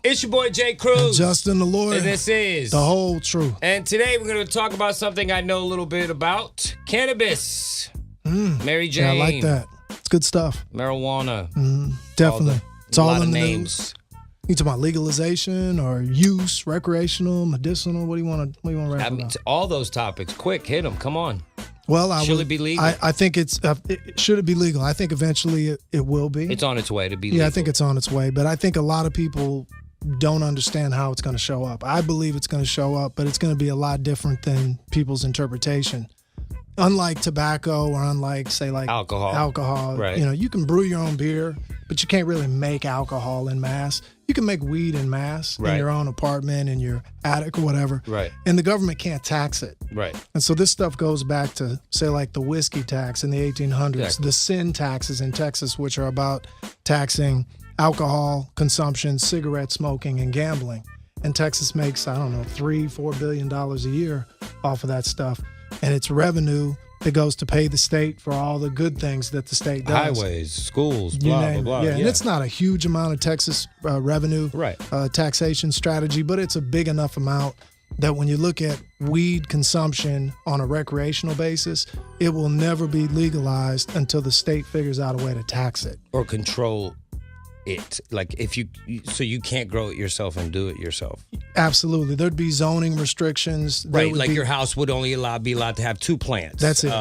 It's your boy Jay Cruz. And Justin the Lawyer. And this is The Whole Truth. And today we're going to talk about something I know a little bit about. Cannabis. Mary Jane. Yeah, I like that. It's good stuff. Marijuana. Definitely. It's all lot in of the names. news. You talking about legalization or use, recreational, medicinal? What do you want to wrap about? All those topics. Quick, hit them. Come on. Well, Should it be legal? I think should it be legal? I think eventually it will be. It's on its way to be legal. Yeah, I think it's on its way. But I think a lot of people don't understand how it's going to show up. I believe it's going to show up, but it's going to be a lot different than people's interpretation. Unlike tobacco or unlike, say, like alcohol, right. You can brew your own beer, but you can't really make alcohol in mass. You can make weed in mass in your own apartment, in your attic or whatever. Right. And the government can't tax it. Right. And so this stuff goes back to, say, like the whiskey tax in the 1800s, Exactly. the sin taxes in Texas, which are about taxing alcohol consumption, cigarette smoking, and gambling. And Texas makes, I don't know, $3-4 billion a year off of that stuff. And it's revenue that goes to pay the state for all the good things that the state does. Highways, schools, blah, blah, blah. Yeah, and it's not a huge amount of Texas revenue taxation strategy, but it's a big enough amount that when you look at weed consumption on a recreational basis, it will never be legalized until the state figures out a way to tax it. Or control it. Like so you can't grow it yourself and do it yourself. Absolutely. There'd be zoning restrictions. Right, like your house would only be allowed to have 2 plants. That's it.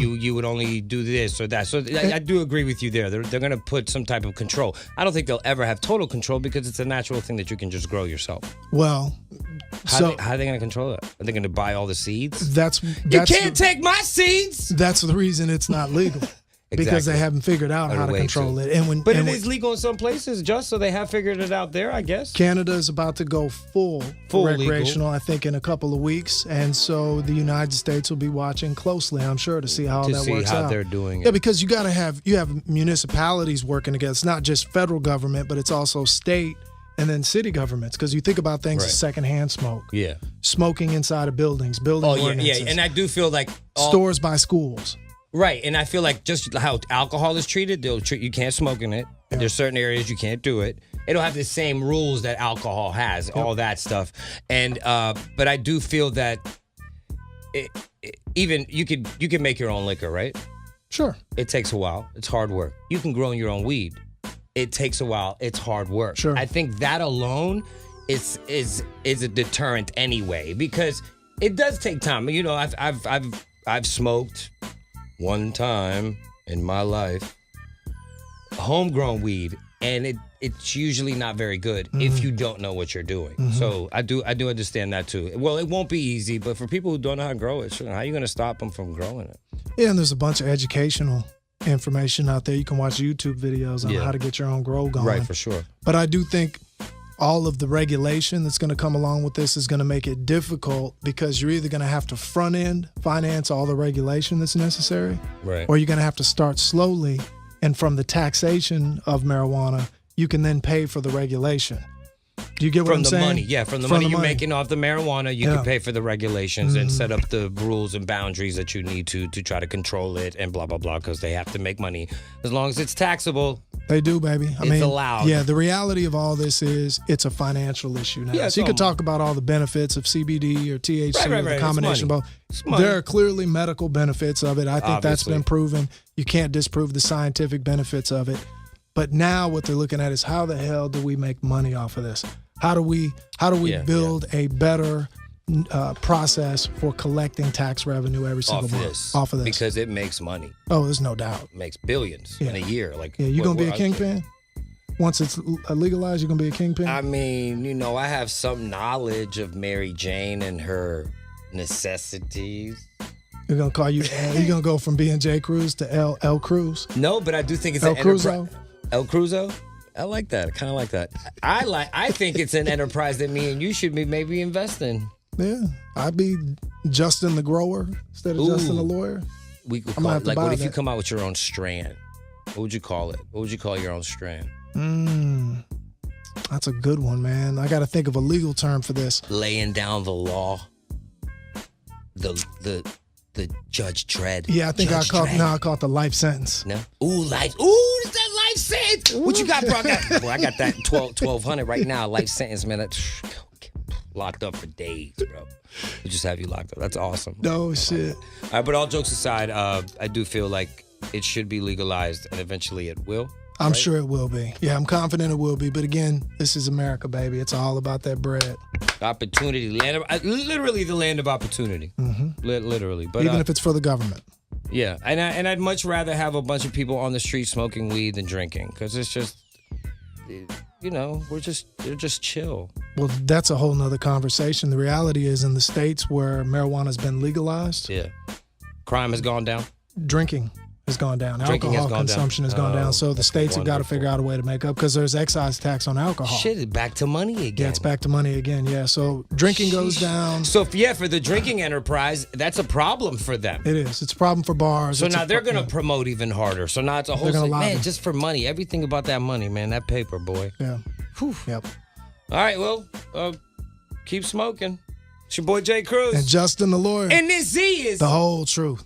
You would only do this or that. So I do agree with you there. They're going to put some type of control. I don't think they'll ever have total control because it's a natural thing that you can just grow yourself. Well, how are they going to control it? Are they going to buy all the seeds? That's you can't take my seeds. That's the reason it's not legal. Because they haven't figured out how to control it. But it is legal in some places, so they have figured it out there, I guess. Canada is about to go full recreational, legal. I think, in a couple of weeks. And so the United States will be watching closely, I'm sure, to see how that works out. To see how they're doing it. Yeah, because you have municipalities working together. It's not just federal government, but it's also state and then city governments. Because you think about things as secondhand smoke. Yeah. Smoking inside of buildings, building ordinances. Yeah. And I do feel like stores by schools. Right, and I feel like just how alcohol is treated, they'll treat you can't smoke in it. Yeah. There's certain areas you can't do it. It'll have the same rules that alcohol has, all that stuff. And but I do feel that even you can make your own liquor, right? Sure. It takes a while. It's hard work. You can grow your own weed. It takes a while. It's hard work. Sure. I think that alone is a deterrent anyway because it does take time. I've smoked one time in my life homegrown weed, and it's usually not very good if you don't know what you're doing. So I do understand that too. Well, it won't be easy, but for people who don't know how to grow it, how are you going to stop them from growing it? Yeah, and there's a bunch of educational information out there. You can watch YouTube videos on how to get your own grow going. Right, for sure. But I do think all of the regulation that's going to come along with this is going to make it difficult because you're either going to have to front end finance all the regulation that's necessary, right, or you're going to have to start slowly, and from the taxation of marijuana, you can then pay for the regulation. Do you get what I'm saying? From the money you're making off the marijuana, you can pay for the regulations and set up the rules and boundaries that you need to try to control it and blah, blah, blah, because they have to make money. As long as it's taxable. They do, baby. It's allowed. Yeah, the reality of all this is it's a financial issue now. Yeah, so you could talk about all the benefits of CBD or THC or the combination of both. There are clearly medical benefits of it. I think that's been proven. You can't disprove the scientific benefits of it. But now what they're looking at is how the hell do we make money off of this? How do we build a better process for collecting tax revenue every single month off of this? Because it makes money. Oh, there's no doubt. It makes billions in a year. You gonna be a kingpin? Once it's legalized, you're gonna be a kingpin? I mean, I have some knowledge of Mary Jane and her necessities. You're gonna call you. You're gonna go from being J. Cruz to L. Cruz. No, but I do think it's El Cruzo. El Cruzo. I like that. I kind of like that. I think it's an enterprise that me and you should be maybe investing. Yeah, I'd be Justin the grower instead of Justin the lawyer. We could call it, like, what if you come out with your own strand? What would you call it? What would you call your own strand? That's a good one, man. I got to think of a legal term for this. Laying down the law. The Judge Dredd. Yeah, I think I call it the life sentence. No. Ooh, life. Ooh, is that life sentence. What you got, bro? I got that 1200 right now. Life sentence, man. Locked up for days, bro. We just have you locked up. That's awesome. No shit. All right, but all jokes aside, I do feel like it should be legalized, and eventually it will. I'm sure it will be. Yeah, I'm confident it will be. But again, this is America, baby. It's all about that bread. Opportunity, literally the land of opportunity. Mm-hmm. Literally, but even if it's for the government. Yeah, and I'd much rather have a bunch of people on the street smoking weed than drinking, because it's just, they're just chill. Well, that's a whole nother conversation. The reality is, in the states where marijuana's been legalized, crime has gone down. Drinking has gone down. Alcohol consumption has gone down. So the states have got to figure out a way to make up, because there's excise tax on alcohol. Shit, it's back to money again. Yeah, it's back to money again. Yeah, so drinking goes down. So for the drinking enterprise, that's a problem for them. It is. It's a problem for bars. So now they're going to promote even harder. So now it's a whole thing, man, just for money. Everything about that money, man. That paper, boy. Yeah. Whew. Yep. All right, well, keep smoking. It's your boy Jay Cruz. And Justin the lawyer. And this Z is the whole truth.